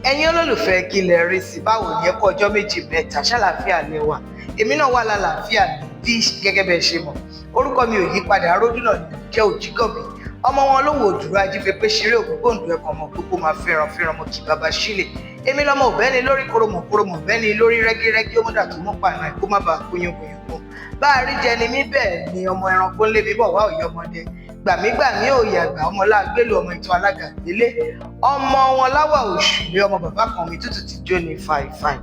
ẹ̀yin olólùfẹ́ kí lẹ rí sí báwo ni ẹ kú ọjọ́ méjì mẹ́ta ṣàlàáfíà lẹ wà èmi náà wà lálàáfíà bí gẹ́gẹ́ bẹ́ẹ̀ ṣe mọ̀ orúkọ mi ò yí padà Aródú náà jẹ́ Òjígọ̀bí ọmọ wọn lówó òdúró ajífẹ́pẹ́ ṣeré ògbóǹdó ẹ̀kọ́ ọmọ gbogbo máa fẹ́ràn mo kì bàbá sílẹ̀ èmi lọ́mọ òbẹ́ni lórí kòròmọ̀ bẹ́ni lórí rẹ́gírẹ́gí ó múdà tó mú pààyàn kó má bàa kúnyùnkùnyùnkùn bá a rí jẹni mí bẹ́ẹ̀ ni ọmọ ẹranko lé mi bọ̀ wá òye ọmọdé gbàmígbàmí òye àgbà ọmọ lágbélé ọmọ ìtàn alága délé ọmọ wọn láwà òṣùlé ọmọ bàbá kan mi tútù ti jó ní fàìfàì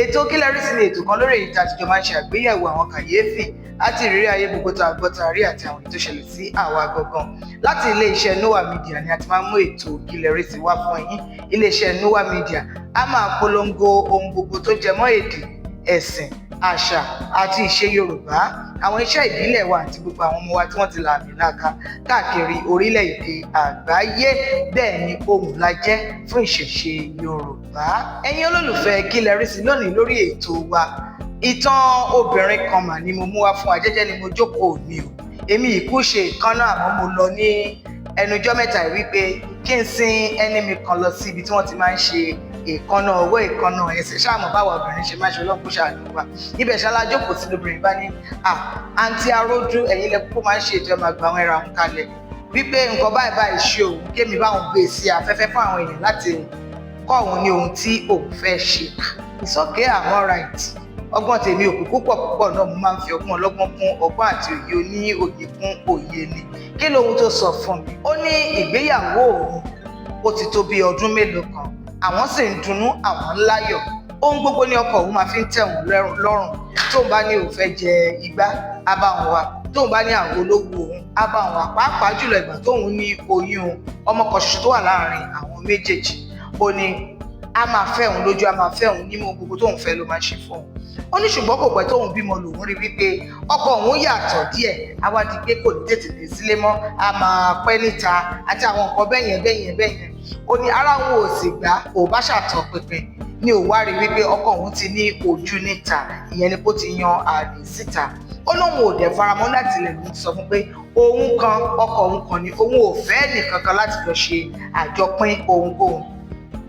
ètò Kí lẹ rí sí ni ètò kan lórí èyí tá a ti jọ máa ń ṣe àgbéyẹ̀wò àwọn kàyéfì àti ìrírí ayé gbogbo tá a gbọ́ tá a rí àti àwọn ètò ìṣẹ̀lẹ̀ sí àwa gangan láti ilé-iṣẹ́ Núwà Media ni a ti máa ń mú ètò Kí lẹ rí sí wá fún yín ilé-iṣẹ́ Núwà Media a máa polongo ohun gbogbo tó jẹ mọ́ èdè ẹ̀sìn àṣà àti ìṣe Yorùbá àwọn iṣẹ́ ìbílẹ̀ wa àti gbogbo àwọn ọmọ wa tí wọ́n ti là àmì láka káàkiri orílẹ̀-èdè àgbáyé bẹ́ẹ̀ ni ohùn la jẹ́ fún ìṣẹ̀ṣe Yorùbá. ẹ̀yin olólùfẹ́ Kí lẹ rí sí lónìí lórí ètò wa ìtàn obìnrin kan mà ni mo mú wá fún wa jẹ́jẹ́ ni mo jókòó mi o èmi ìkú ṣe ìkànnà àmọ́ mo lọ ní ẹnujọ́ mẹ́ta wípé kí n sin ẹni mi kan lọ sí ibi tí wọ́n ti máa ń ṣe ìkànnà ọwọ́ ìkànnà ẹsẹ̀ ṣáàmù báwa obìnrin ṣe máa ṣe ọlọ́pọ̀ ṣàánú wa ibẹ̀ ṣalájókòó sí lóbìnrin bá ní àǹtí Aródú ẹ̀yin lẹ kó máa ń ṣe ètò ẹ̀mà gba àwọn ẹ̀rọ àwọn kalẹ̀ wípé nǹkan báyìí ṣe òun kémi báwọn gbé sí afẹ́fẹ́ fún àwọn èèyàn láti kọ́ òun ní ohun tí òun fẹ́ ṣe ìsọ́kè àmọ́ right ọgbọ́n tèmi òkú púpọ̀ náà mo máa ń fi ọgbọ́n ọlọ́gbọ́n kún ọgbọ́n àti òye oní òye kún òye ni kí lóhun tó sọ fún mi ó ní ìgbéyàwó òun ó ti tó bí ọdún mélòó kan àwọn sì ń dunnú àwọn ńláyọ̀ ohun gbogbo ní ọkọ òun máa fi ń tẹ̀ wọ́n lọ́rùn tóun bá ní òun fẹ́ jẹ igbá á bá wọn wá tóun bá ní àwọn olówó òun á bá wọn wá pàápàá jùlọ ìgbà tóun ní oyún ọmọ kan ṣoṣo tó wà láàrin àwọn méjèèjì ó ní a máa fẹ́ òun lójú a máa fẹ́ òun nímú gbogbo tóun fẹ́ ló máa ṣe fún òun ó ní ṣùgbọ́n kò pẹ́ tóun bímọ lòun rí wípé ọkọ òun yàtọ̀ díẹ̀ á wá di pé kò ní tètè dé sílé mọ́ a máa pẹ́ níta àti àwọn nǹkan bẹ́yẹn ó ní ara òun ò sì gbà ò bá ṣàtọ̀ pinpin ní ò wá rí wípé ọkọ òun ti ní ojú níta ìyẹn ni kó ti yan àlè síta ó lóun ò dẹ̀ faramọ́ láti ilẹ̀ ló ti sọ fún pé òun kan ọkọ òun kan ni òun ò fẹ́ nìkankan láti lọ ṣe àjọpín ohunkóhun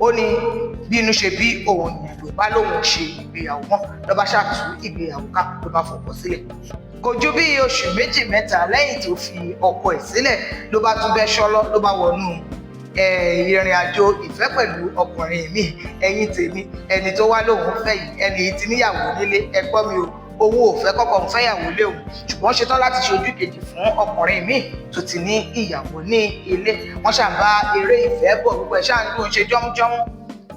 ó ní bí inú ṣe bí òun yẹn ló bá lóun ṣe ìgbéyàwó mọ́ ló bá ṣàtú ìgbéyàwó ká ló bá fọkọ sílẹ̀ kò ju bí oṣù méjì mẹ́ta lẹ́yìn tó fi ọkọ ẹ̀ sílẹ̀ ló bá tún bẹ́ ṣọ́lọ́ ló bá wọnú ìrìn àjò ìfẹ́ pẹ̀lú ọkùnrin mi ẹ̀yin tèmi ẹni tó wá lóun fẹ́ yìí ẹni yìí ti níyàwó nílé ẹgbọ́n mi o owó ò fẹ́ kọ́kọ́ ń fẹ́yàwó lé òun ṣùgbọ́n ṣetán láti ṣojú kejì fún ọkùnrin míì tó ti ní ìyàwó ní ilé wọ́n ṣàǹbá eré ìfẹ́ bọ̀ gbogbo ẹ̀ ṣáàǹdù ń ṣe jọ́mújọ́mú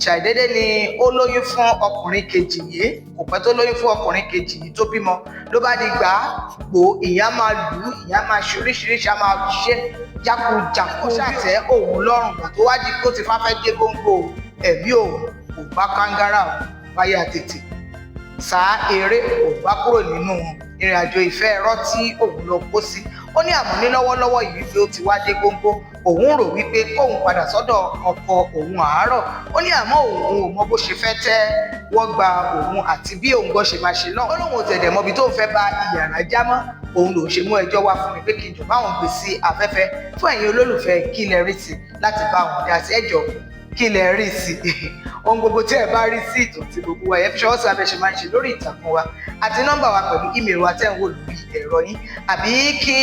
ṣàìdédé ni ó lóyún fún ọkùnrin kejì yìí kò pẹ́ tó lóyún fún ọkùnrin kejì yìí tó bímọ ló bá di gbà gbò ìyá máa lù ú ìyá máa ṣe oríṣiríṣi á máa ṣe jákujàku ṣàtẹ́ òun lọ́rùn gbà tó wá di kó ti fáfẹ́ dé góńgó ẹ̀mí òun kò bá kángárà báyà tètè sá eré kò bá kúrò nínú ìrìn àjò ìfẹ́ ẹ̀rọ tí òun lọ kó sí ó ní àmọ́ ní lọ́wọ́lọ́wọ́ yìí wípé ó ti wá dé góńgó òun rò wípé kóun padà sọ́dọ̀ ọkọ òun àárọ̀ ó ní àmọ́ òun ò mọ bó ṣe fẹ́ tẹ́ wọ́n gba òun àti bí òun gbọ́ ṣe máa ṣe náà ó lóun ò tẹ̀dẹ̀ mọ́bi tóun fẹ́ bá ìyàrá já mọ́ òun lòun ṣe mú ẹjọ́ wá fún mi pé kí n jọ báwọn gbé sí afẹ́fẹ́ fún ẹ̀yin olólùfẹ́ Kí lẹ rí sí láti bá wọn dá sí ẹjọ́ Kí lẹ rí sí ohun gbogbo tí ẹ bá rí sí ìtàn tí gbogbo wa ẹ fi ṣọwọ́ sí abẹ́ ṣe máa ń ṣe lórí ìtàkùn wa àti nọ́mbà wa pẹ̀lú ímeèlì wa tẹ́ ń wò lórí ẹ̀rọ yín àbí kí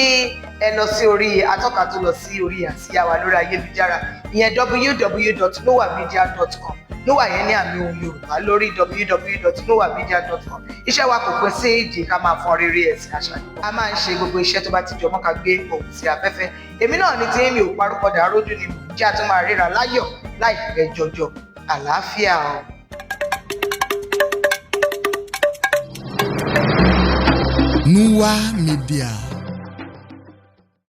ẹ lọ sí orí atọ́ka tó lọ sí orí àsíá wa lórí ayélujára ìyẹn www.nuwamedia.com Núwà yẹn ní àmì ohun Yorùbá lórí www.nuwamedia.com iṣẹ́ wa kò pín sí ìdí ká máa fọn rere ẹ̀sìn àṣà a máa ń ṣe gbogbo iṣẹ́ tó bá ti jọmọ́ ká gbé ohùn sí afẹ́fẹ́ èmi náà ní tí mi ò parúkọ dà Aródú ni mò ń jẹ́ àtúmọ̀ àríra láyọ̀ láìpẹ́ jọjọ àlàáfíà o. Núwà Media.